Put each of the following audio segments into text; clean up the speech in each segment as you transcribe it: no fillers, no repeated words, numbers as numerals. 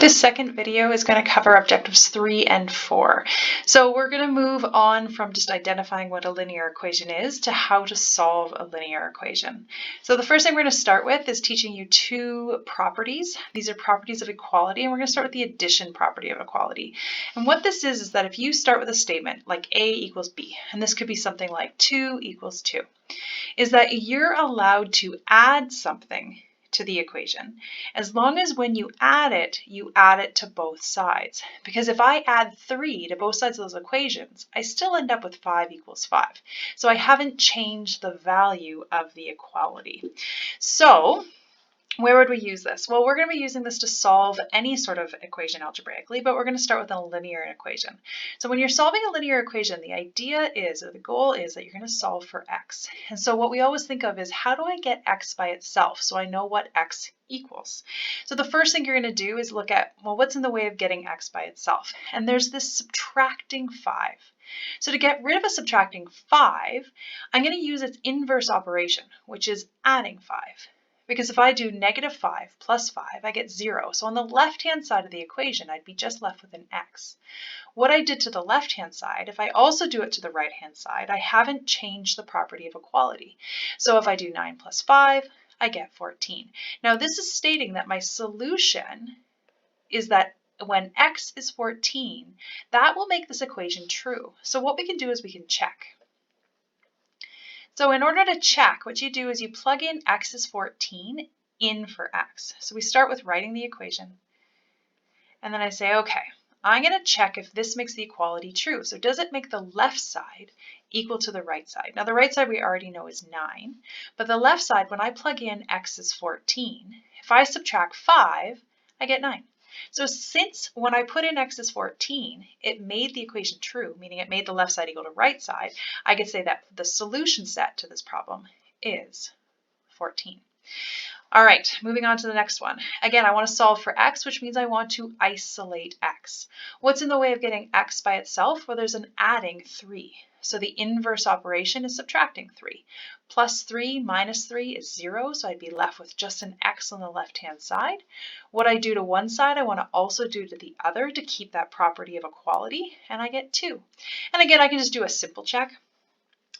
This second video is going to cover objectives 3 and 4. So we're going to move on from just identifying what a linear equation is to how to solve a linear equation. So the first thing we're going to start with is teaching you two properties. These are properties of equality, and we're going to start with the addition property of equality. And what this is that if you start with a statement like A equals B, and this could be something like 2 equals 2, is that you're allowed to add something to the equation, as long as when you add it to both sides. Because if I add 3 to both sides of those equations, I still end up with 5 equals 5. So I haven't changed the value of the equality. So where would we use this? Well, we're going to be using this to solve any sort of equation algebraically, but we're going to start with a linear equation. So when you're solving a linear equation, the idea is, or the goal is, that you're going to solve for x. And so what we always think of is, how do I get x by itself so I know what x equals? So the first thing you're going to do is look at, well, what's in the way of getting x by itself? And there's this subtracting 5. So to get rid of a subtracting 5, I'm going to use its inverse operation, which is adding 5. Because if I do negative 5 plus 5, I get 0. So on the left-hand side of the equation, I'd be just left with an x. What I did to the left-hand side, if I also do it to the right-hand side, I haven't changed the property of equality. So if I do 9 plus 5, I get 14. Now this is stating that my solution is that when x is 14, that will make this equation true. So what we can do is we can check. So in order to check, what you do is you plug in x is 14 in for x. So we start with writing the equation. And then I say, okay, I'm going to check if this makes the equality true. So does it make the left side equal to the right side? Now the right side we already know is 9. But the left side, when I plug in x is 14, if I subtract 5, I get 9. So since when I put in x is 14, it made the equation true, meaning it made the left side equal to right side, I could say that the solution set to this problem is 14. All right, moving on to the next one. Again, I want to solve for x, which means I want to isolate x. What's in the way of getting x by itself? Well, there's an adding 3. So the inverse operation is subtracting 3. Plus 3 minus 3 is 0, so I'd be left with just an x on the left-hand side. What I do to one side, I want to also do to the other to keep that property of equality, and I get 2. And again, I can just do a simple check.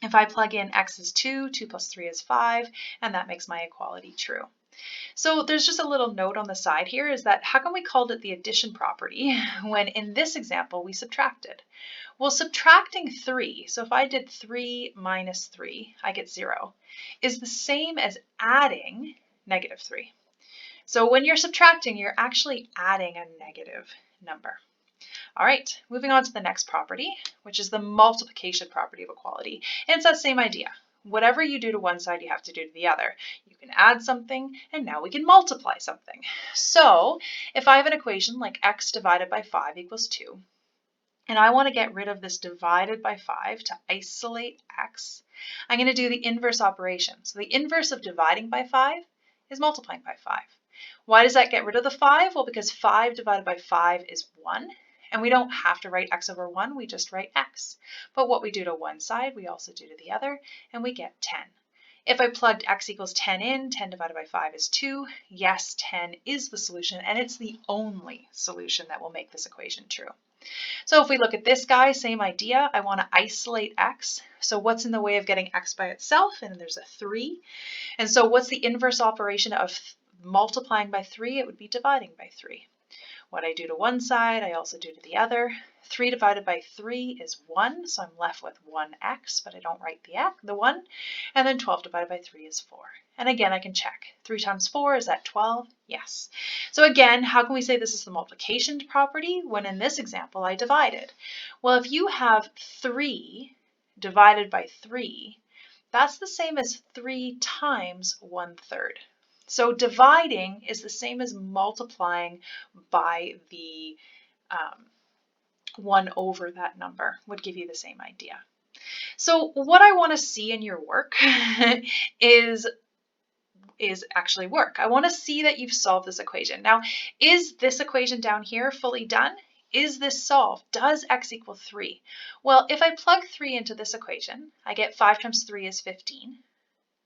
If I plug in x is 2, 2 plus 3 is 5, and that makes my equality true. So there's just a little note on the side here, is that how come we called it the addition property when in this example we subtracted? Well, subtracting 3, so if I did 3 minus 3, I get 0, is the same as adding negative 3. So when you're subtracting, you're actually adding a negative number. All right, moving on to the next property, which is the multiplication property of equality. And it's that same idea. Whatever you do to one side, you have to do to the other. You can add something, and now we can multiply something. So if I have an equation like x divided by 5 equals 2, and I want to get rid of this divided by 5 to isolate x, I'm going to do the inverse operation. So the inverse of dividing by 5 is multiplying by 5. Why does that get rid of the 5? Well, because 5 divided by 5 is 1. And we don't have to write x over 1, we just write x. But what we do to one side, we also do to the other, and we get 10. If I plugged x equals 10 in, 10 divided by 5 is 2. Yes, 10 is the solution, and it's the only solution that will make this equation true. So if we look at this guy, same idea. I want to isolate x. So what's in the way of getting x by itself? And there's a 3. And so what's the inverse operation of multiplying by 3? It would be dividing by 3. What I do to one side, I also do to the other. 3 divided by 3 is 1, so I'm left with 1x, but I don't write the 1. And then 12 divided by 3 is 4. And again, I can check. 3 times 4, is that 12? Yes. So again, how can we say this is the multiplication property when in this example I divided? Well, if you have 3 divided by 3, that's the same as 3 times 1/3. So dividing is the same as multiplying by the 1 over that number, would give you the same idea. So what I want to see in your work is actually work. I want to see that you've solved this equation. Now, is this equation down here fully done? Is this solved? Does x equal 3? Well, if I plug 3 into this equation, I get 5 times 3 is 15,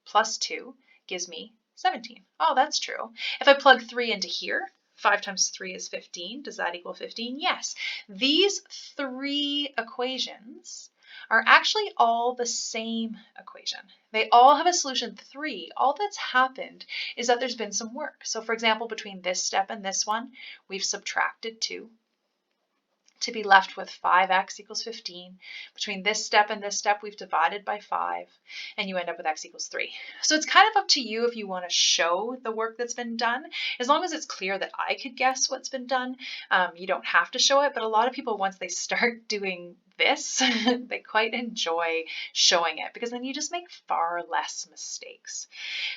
plus 2 gives me 17. Oh, that's true. If I plug 3 into here, 5 times 3 is 15. Does that equal 15? Yes. These three equations are actually all the same equation. They all have a solution 3. All that's happened is that there's been some work. So for example, between this step and this one, we've subtracted 2 to be left with 5x equals 15. Between this step and this step, we've divided by 5, and you end up with x equals 3. So it's kind of up to you if you want to show the work that's been done. As long as it's clear that I could guess what's been done, you don't have to show it. But a lot of people, once they start doing this, they quite enjoy showing it because then you just make far less mistakes.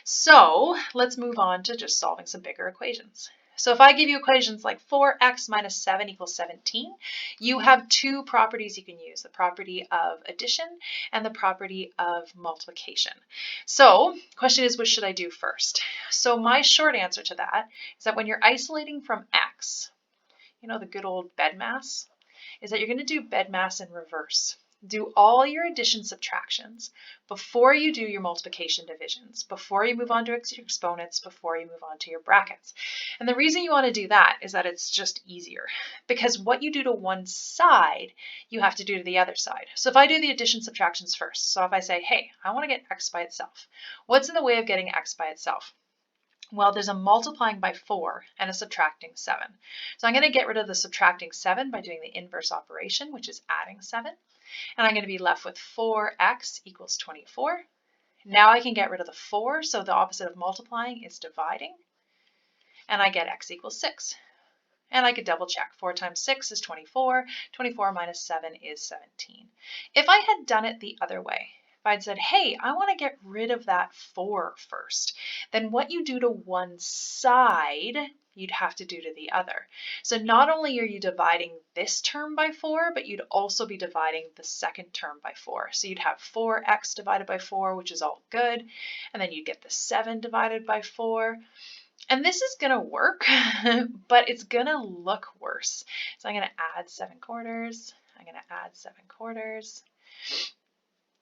So let's move on to just solving some bigger equations. So if I give you equations like 4x minus 7 equals 17, you have two properties you can use, the property of addition and the property of multiplication. So the question is, what should I do first? So my short answer to that is that when you're isolating from x, you know, the good old BEDMAS, is that you're going to do BEDMAS in reverse. Do all your addition subtractions before you do your multiplication divisions, before you move on to your exponents, before you move on to your brackets. And the reason you want to do that is that it's just easier, because what you do to one side, you have to do to the other side. So if I do the addition subtractions first, so if I say, hey, I want to get x by itself, what's in the way of getting x by itself? Well, there's a multiplying by 4 and a subtracting 7. So I'm going to get rid of the subtracting 7 by doing the inverse operation, which is adding 7. And I'm going to be left with 4x equals 24. Now I can get rid of the 4, so the opposite of multiplying is dividing. And I get x equals 6. And I could double check. 4 times 6 is 24. 24 minus 7 is 17. If I had done it the other way, if I'd said, hey, I want to get rid of that 4 first, then what you do to one side, you'd have to do to the other. So not only are you dividing this term by 4, but you'd also be dividing the second term by 4. So you'd have 4x divided by 4, which is all good. And then you'd get the 7 divided by 4. And this is going to work, but it's going to look worse. So I'm going to add 7 quarters. I'm going to add 7 quarters.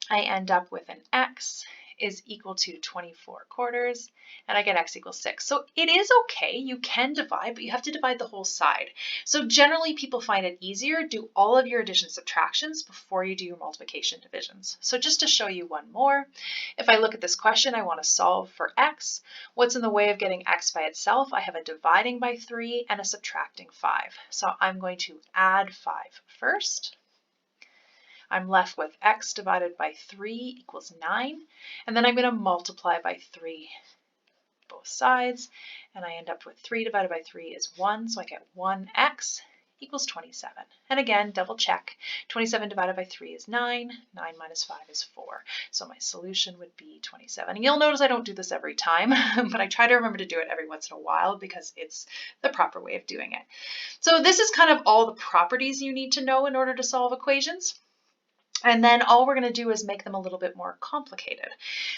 I end up with an x is equal to 24 quarters, and I get x equals 6. So it is okay, you can divide, but you have to divide the whole side. So generally people find it easier, do all of your addition subtractions before you do your multiplication divisions. So just to show you one more, if I look at this question, I want to solve for x. What's in the way of getting x by itself? I have a dividing by 3 and a subtracting 5. So I'm going to add 5 first. I'm left with x divided by 3 equals 9, and then I'm going to multiply by 3 both sides, and I end up with 3 divided by 3 is 1, so I get 1x equals 27. And again, double check. 27 divided by 3 is 9, 9 minus 5 is 4. So my solution would be 27. And you'll notice I don't do this every time, but I try to remember to do it every once in a while because it's the proper way of doing it. So this is kind of all the properties you need to know in order to solve equations. And then all we're going to do is make them a little bit more complicated.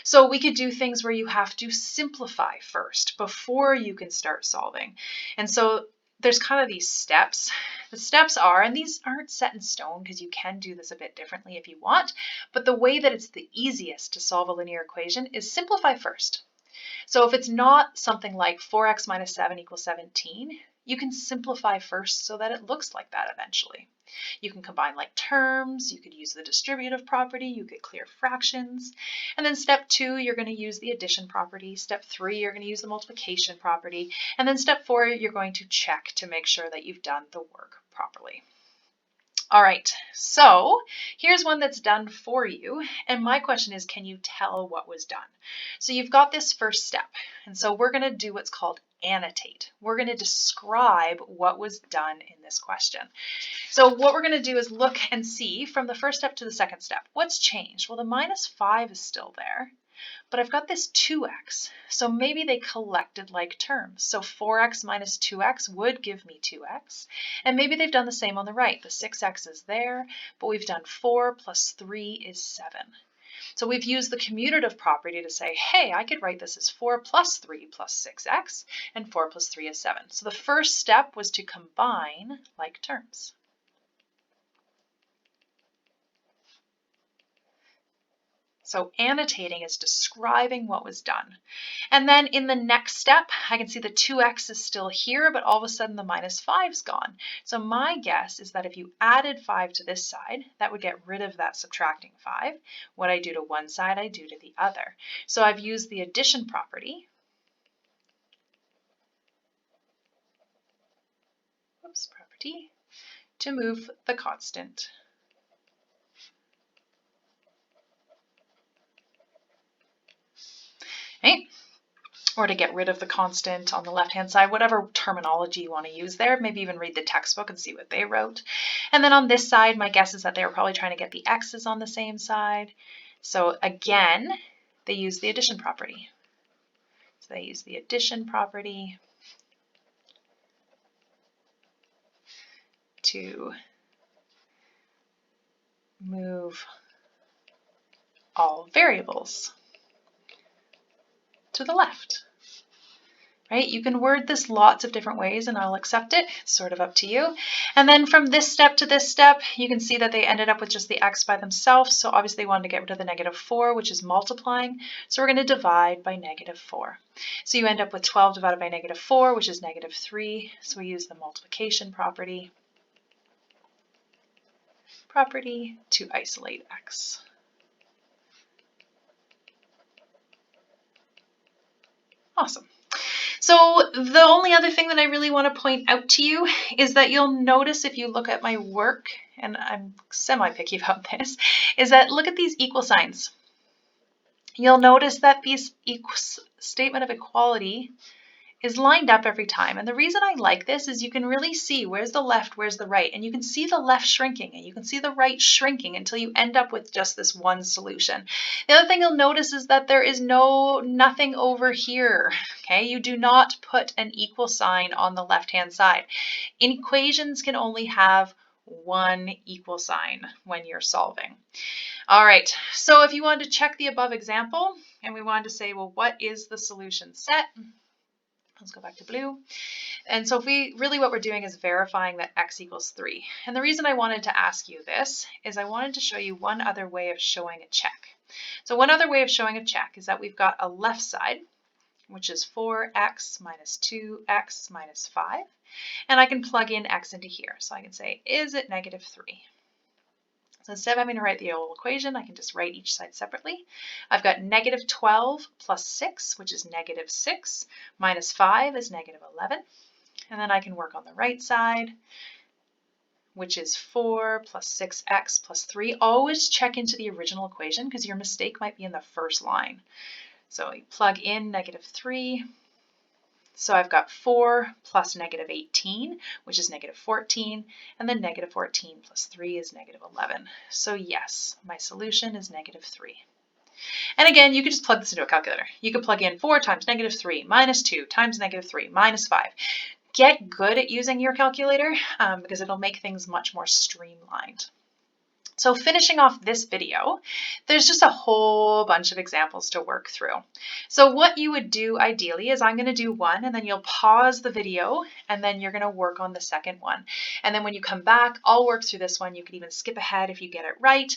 So we could do things where you have to simplify first before you can start solving. And so there's kind of these steps. The steps are, and these aren't set in stone because you can do this a bit differently if you want, but the way that it's the easiest to solve a linear equation is simplify first. So if it's not something like 4x minus 7 equals 17, you can simplify first so that it looks like that eventually. You can combine like terms, you could use the distributive property, you could clear fractions. And then step 2, you're going to use the addition property. Step 3, you're going to use the multiplication property. And then step 4, you're going to check to make sure that you've done the work properly. All right, so here's one that's done for you. And my question is, can you tell what was done? So you've got this first step. And so we're going to do what's called annotate. We're going to describe what was done in this question. So what we're going to do is look and see from the first step to the second step. What's changed? Well, the minus 5 is still there, but I've got this 2x. So maybe they collected like terms. So 4x minus 2x would give me 2x. And maybe they've done the same on the right. The 6x is there, but we've done 4 plus 3 is 7. So we've used the commutative property to say, hey, I could write this as 4 plus 3 plus 6x, and 4 plus 3 is 7. So the first step was to combine like terms. So annotating is describing what was done. And then in the next step, I can see the 2x is still here, but all of a sudden the minus 5's gone. So my guess is that if you added 5 to this side, that would get rid of that subtracting 5. What I do to one side, I do to the other. So I've used the addition property. Property to move the constant. Right? Or to get rid of the constant on the left-hand side, whatever terminology you want to use there. Maybe even read the textbook and see what they wrote. And then on this side, my guess is that they were probably trying to get the x's on the same side. So again, they use the addition property. So they use the addition property to move all variables to the left. Right? You can word this lots of different ways and I'll accept it. It's sort of up to you. And then from this step to this step, you can see that they ended up with just the x by themselves. So obviously they wanted to get rid of the negative 4, which is multiplying. So we're going to divide by negative 4. So you end up with 12 divided by negative 4, which is negative 3. So we use the multiplication property to isolate x. Awesome. So the only other thing that I really want to point out to you is that you'll notice if you look at my work, and I'm semi-picky about this, is that look at these equal signs. You'll notice that these statement of equality is lined up every time. And the reason I like this is you can really see where's the left, where's the right, and you can see the left shrinking and you can see the right shrinking until you end up with just this one solution. The other thing you'll notice is that there is nothing over here. Okay, you do not put an equal sign on the left-hand side. Equations can only have one equal sign when you're solving. All right, so if you wanted to check the above example and we wanted to say, well, what is the solution set? Let's go back to blue. And so what we're doing is verifying that x equals 3. And the reason I wanted to ask you this is I wanted to show you one other way of showing a check. So one other way of showing a check is that we've got a left side, which is 4x minus 2x minus 5. And I can plug in x into here. So I can say, is it negative 3? So instead of having to write the whole equation, I can just write each side separately. I've got negative 12 plus 6, which is negative 6, minus 5 is negative 11. And then I can work on the right side, which is 4 plus 6x plus 3. Always check into the original equation because your mistake might be in the first line. So you plug in negative 3. So I've got 4 plus negative 18, which is negative 14, and then negative 14 plus 3 is negative 11. So yes, my solution is negative 3. And again, you could just plug this into a calculator. You could plug in 4 times negative 3 minus 2 times negative 3 minus 5. Get good at using your calculator because it'll make things much more streamlined. So finishing off this video, there's just a whole bunch of examples to work through. So what you would do ideally is I'm going to do one and then you'll pause the video and then you're going to work on the second one. And then when you come back, I'll work through this one. You can even skip ahead if you get it right.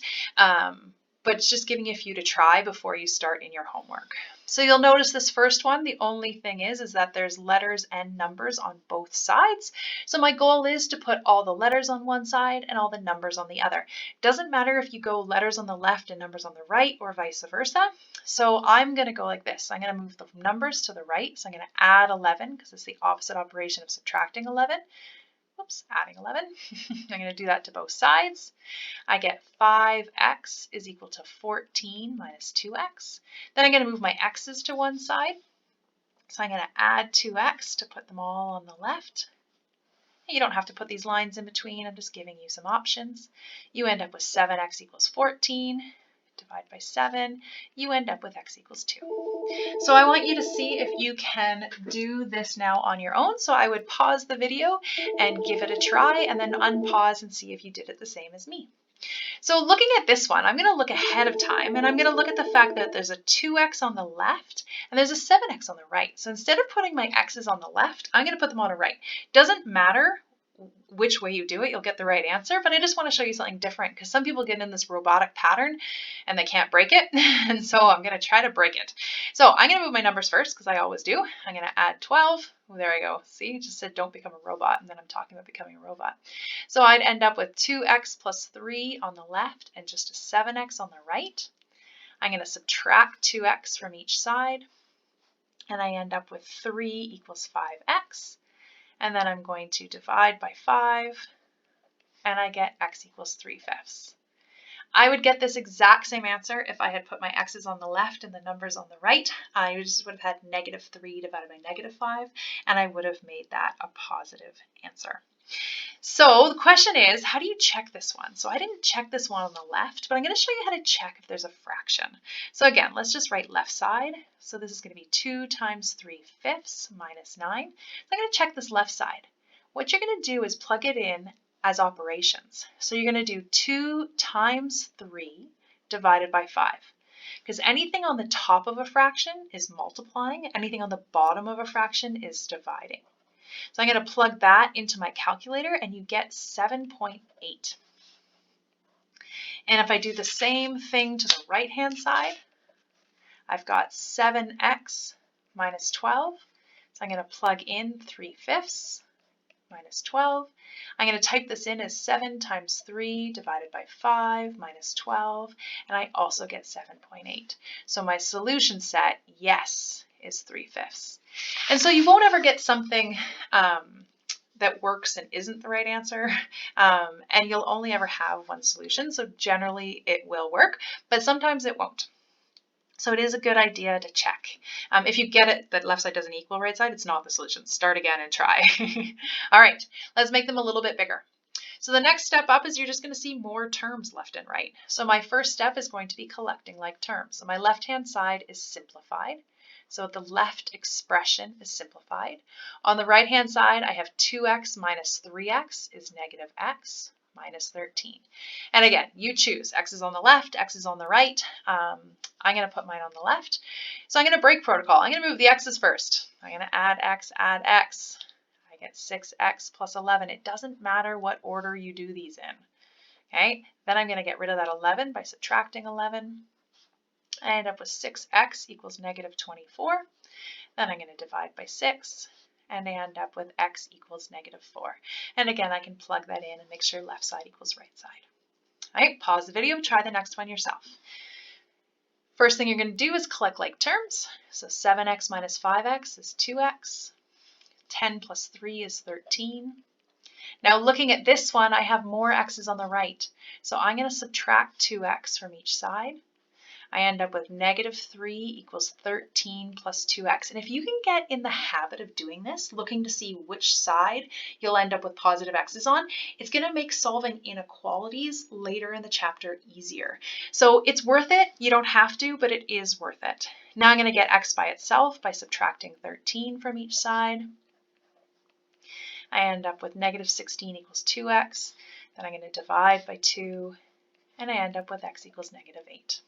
But it's just giving you a few to try before you start in your homework. So you'll notice this first one, the only thing is that there's letters and numbers on both sides. So my goal is to put all the letters on one side and all the numbers on the other. Doesn't matter if you go letters on the left and numbers on the right or vice versa. So I'm going to go like this. I'm going to move the numbers to the right. So I'm going to add 11 because it's the opposite operation of subtracting 11. Oops, adding 11. I'm going to do that to both sides. I get 5x is equal to 14 minus 2x. Then I'm going to move my x's to one side. So I'm going to add 2x to put them all on the left. You don't have to put these lines in between. I'm just giving you some options. You end up with 7x equals 14. Divide by 7. You end up with x equals 2. So I want you to see if you can do this now on your own. So I would pause the video and give it a try and then unpause and see if you did it the same as me. So looking at this one, I'm going to look ahead of time and I'm going to look at the fact that there's a 2x on the left and there's a 7x on the right. So instead of putting my x's on the left, I'm going to put them on the right. Doesn't matter which way you do it, you'll get the right answer, but I just want to show you something different because some people get in this robotic pattern and they can't break it. And so I'm going to try to break it. So I'm going to move my numbers first because I always do. I'm going to add 12. Oh, there I go. See, it just said don't become a robot, and then I'm talking about becoming a robot. So I'd end up with 2x plus 3 on the left and just a 7x on the right. I'm going to subtract 2x from each side, and I end up with 3 equals 5x. And then I'm going to divide by 5, and I get x equals 3/5. I would get this exact same answer if I had put my x's on the left and the numbers on the right. I just would have had -3 divided by -5, and I would have made that a positive answer. So the question is, how do you check this one? So I didn't check this one on the left, but I'm going to show you how to check if there's a fraction. So again, let's just write left side. So this is going to be 2 times 3/5 minus 9. I'm going to check this left side. What you're going to do is plug it in as operations. So you're going to do 2 times 3 divided by 5. Because anything on the top of a fraction is multiplying, anything on the bottom of a fraction is dividing. So I'm going to plug that into my calculator, and you get 7.8. And if I do the same thing to the right-hand side, I've got 7x minus 12. So I'm going to plug in 3/5 minus 12. I'm going to type this in as 7 times 3 divided by 5 minus 12, and I also get 7.8. So my solution set, yes, is 3/5. And so you won't ever get something that works and isn't the right answer, and you'll only ever have one solution. So generally it will work, but sometimes it won't. So it is a good idea to check. If you get it that left side doesn't equal right side, it's not the solution. Start again and try. All right, let's make them a little bit bigger. So the next step up is you're just going to see more terms left and right. So my first step is going to be collecting like terms. So my left-hand side is simplified. So the left expression is simplified. On the right-hand side, I have 2x minus 3x is negative x minus 13. And again, you choose. X is on the left, x is on the right. I'm going to put mine on the left. So I'm going to break protocol. I'm going to move the x's first. I'm going to add x. I get 6x plus 11. It doesn't matter what order you do these in. Okay, then I'm going to get rid of that 11 by subtracting 11. I end up with 6x equals negative 24. Then I'm going to divide by 6, and I end up with x equals negative 4. And again, I can plug that in and make sure left side equals right side. All right, pause the video, try the next one yourself. First thing you're going to do is collect like terms. So 7x minus 5x is 2x. 10 plus 3 is 13. Now looking at this one, I have more x's on the right. So I'm going to subtract 2x from each side. I end up with negative 3 equals 13 plus 2x. And if you can get in the habit of doing this, looking to see which side you'll end up with positive x's on, it's going to make solving inequalities later in the chapter easier. So it's worth it. You don't have to, but it is worth it. Now I'm going to get x by itself by subtracting 13 from each side. I end up with negative 16 equals 2x. Then I'm going to divide by 2, and I end up with x equals negative 8.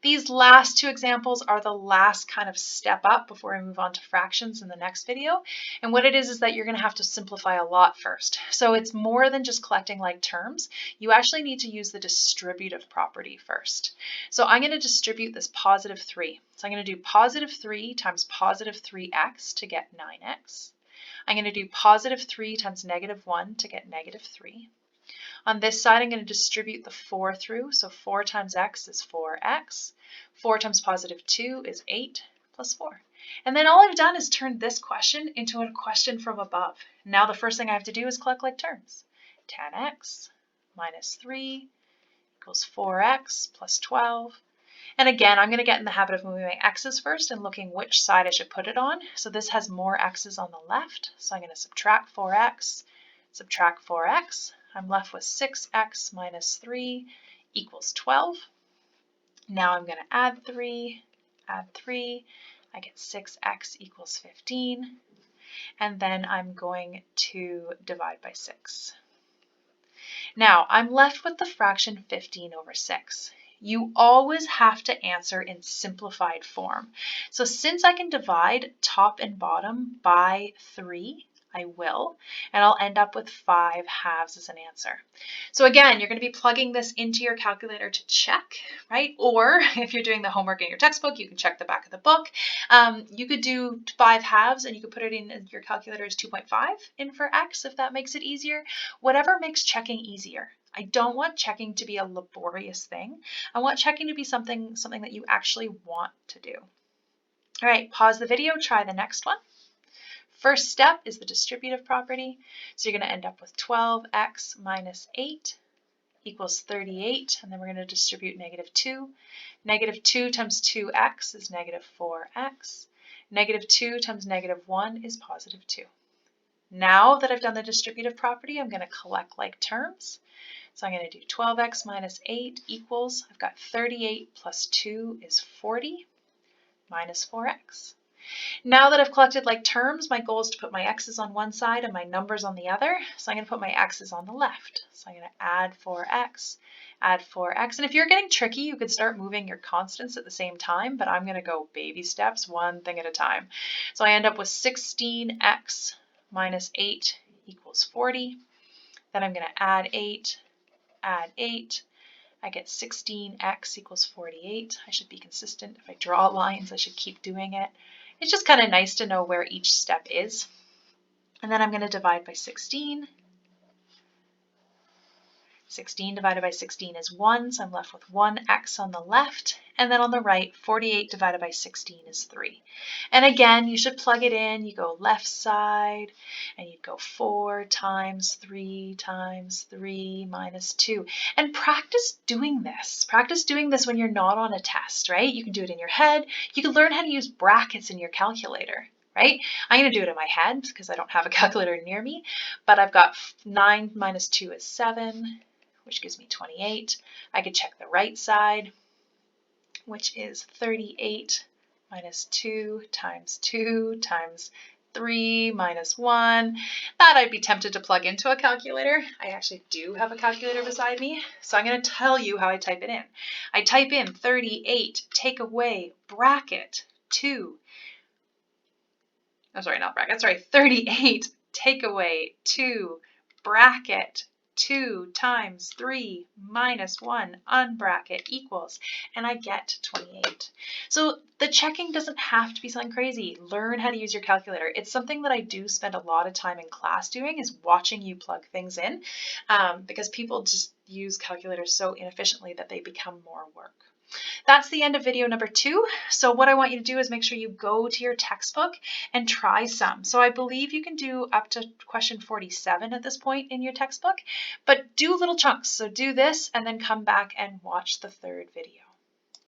These last two examples are the last kind of step up before I move on to fractions in the next video. And what it is that you're going to have to simplify a lot first. So it's more than just collecting like terms. You actually need to use the distributive property first. So I'm going to distribute this positive 3. So I'm going to do positive 3 times positive 3x to get 9x. I'm going to do positive 3 times negative 1 to get negative 3. On this side, I'm going to distribute the 4 through. So 4 times x is 4x. 4 times positive 2 is 8 plus 4. And then all I've done is turned this question into a question from above. Now the first thing I have to do is collect like terms. 10x minus 3 equals 4x plus 12. And again, I'm going to get in the habit of moving my x's first and looking which side I should put it on. So this has more x's on the left. So I'm going to subtract 4x, subtract 4x. I'm left with 6x minus 3 equals 12. Now I'm going to add 3. I get 6x equals 15. And then I'm going to divide by 6. Now I'm left with the fraction 15 over 6. You always have to answer in simplified form. So since I can divide top and bottom by 3, I will, and I'll end up with 5/2 as an answer. So again, you're going to be plugging this into your calculator to check, right? Or if you're doing the homework in your textbook, you can check the back of the book. You could do 5/2 and you could put it in your calculator as 2.5 in for x if that makes it easier. Whatever makes checking easier. I don't want checking to be a laborious thing. I want checking to be something that you actually want to do. All right, pause the video, try the next one. First step is the distributive property. So you're going to end up with 12x minus 8 equals 38, and then we're going to distribute -2. -2 times 2x is -4x. -2 times -1 is +2. Now that I've done the distributive property, I'm going to collect like terms. So I'm going to do 12x minus 8 equals, I've got 38 plus 2 is 40 minus 4x. Now that I've collected like terms, my goal is to put my x's on one side and my numbers on the other. So I'm going to put my x's on the left. So I'm going to add 4x, add 4x. And if you're getting tricky, you could start moving your constants at the same time, but I'm going to go baby steps, one thing at a time. So I end up with 16x minus 8 equals 40. Then I'm going to add 8, add 8. I get 16x equals 48. I should be consistent. If I draw lines, I should keep doing it. It's just kind of nice to know where each step is. And then I'm going to divide by 16. 16 divided by 16 is 1, so I'm left with 1x on the left. And then on the right, 48 divided by 16 is 3. And again, you should plug it in. You go left side, and you'd go 4 times 3 times 3 minus 2. And practice doing this. Practice doing this when you're not on a test, right? You can do it in your head. You can learn how to use brackets in your calculator. Right? I'm going to do it in my head because I don't have a calculator near me, but I've got 9 minus 2 is 7, which gives me 28. I could check the right side, which is 38 minus 2 times 3 minus 1. That I'd be tempted to plug into a calculator. I actually do have a calculator beside me, so I'm going to tell you how I type it in. I type in 38, take away, bracket, 2. Oh, sorry, not bracket, sorry, 38, take away 2, bracket 2 times 3 minus 1, unbracket equals, and I get 28. So the checking doesn't have to be something crazy. Learn how to use your calculator. It's something that I do spend a lot of time in class doing, is watching you plug things in, because people just use calculators so inefficiently that they become more work. That's the end of video number 2. So what I want you to do is make sure you go to your textbook and try some. So I believe you can do up to question 47 at this point in your textbook, but do little chunks. So do this and then come back and watch the third video.